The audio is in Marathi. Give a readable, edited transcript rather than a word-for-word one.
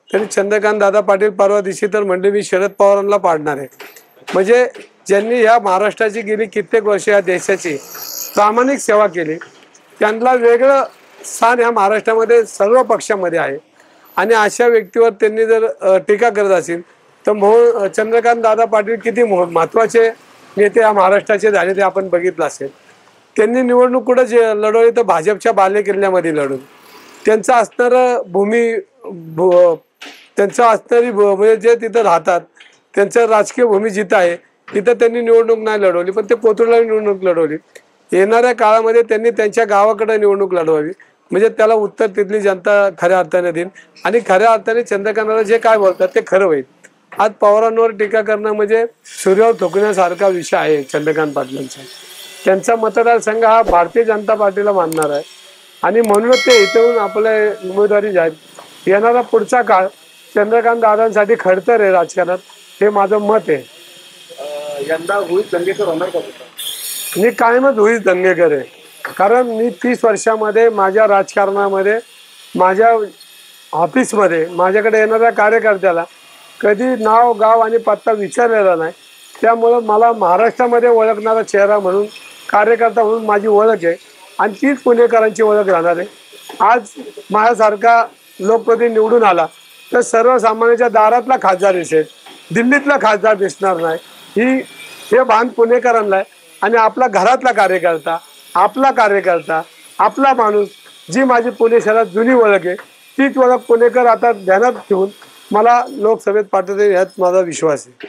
तरी चंद्रकांत दादा पाटील परवा दिवशी तर म्हणजे मी शरद पवारांना पाडणार आहे। म्हणजे ज्यांनी या महाराष्ट्राची गेली कित्येक वर्ष या देशाची प्रामाणिक सेवा केली, त्यांना वेगळं स्थान या महाराष्ट्रामध्ये सर्व पक्षामध्ये आहे। आणि अशा व्यक्तीवर त्यांनी जर टीका करत असेल तर चंद्रकांत दादा पाटील किती महत्त्वाचे नेते या महाराष्ट्राचे झाले ते आपण बघितलं असेल। त्यांनी निवडणूक कुठं लढवली तर भाजपच्या बालेकिल्ल्यामध्ये लढवली। त्यांचं असणारं त्यांचं असणारी म्हणजे जे तिथं राहतात त्यांचं राजकीय भूमी जिथं आहे तिथं त्यांनी निवडणूक नाही लढवली, पण ते कोथरूडला निवडणूक लढवली। येणाऱ्या काळामध्ये त्यांनी त्यांच्या गावाकडे निवडणूक लढवावी, म्हणजे त्याला उत्तर तिथली जनता खऱ्या अर्थाने देईल आणि खऱ्या अर्थाने चंद्रकांतला जे काय बोलतात ते खरं होईल। आज पवारांवर टीका करणं म्हणजे सूर्यावर थोकण्यासारखा विषय आहे चंद्रकांत पाटलांचा। त्यांचा मतदारसंघ हा भारतीय जनता पार्टीला मानणार आहे आणि म्हणूनच ते इथून आपले उमेदवारी जाहीर। येणारा पुढचा काळ चंद्रकांत दादांसाठी खडतर आहे राजकारणात, हे माझं मत आहे। यंदा होईल दंगेकर होणार का? मी कायमच होईल दंगेकर आहे, कारण मी 30 वर्षामध्ये माझ्या राजकारणामध्ये माझ्या ऑफिसमध्ये माझ्याकडे येणाऱ्या कार्यकर्त्याला कधी नाव गाव आणि पत्ता विचारलेला नाही। त्यामुळं मला महाराष्ट्रामध्ये ओळखणारा चेहरा म्हणून कार्यकर्ता म्हणून माझी ओळख आहे आणि तीच पुणेकरांची ओळख राहणार आहे। आज माझ्यासारखा लोकप्रतिनिधी निवडून आला तर सर्वसामान्यांच्या दारातला खासदार दिसेल, दिल्लीतला खासदार दिसणार नाही। हे भान पुणेकरांना आहे आणि आपला घरातला कार्यकर्ता, आपला माणूस, जी माझी पुणे शहरात जुनी ओळख आहे तीच ओळख पुणेकर आता ध्यानात ठेवून मला लोकसभेत पाठवतील यात माझा विश्वास आहे।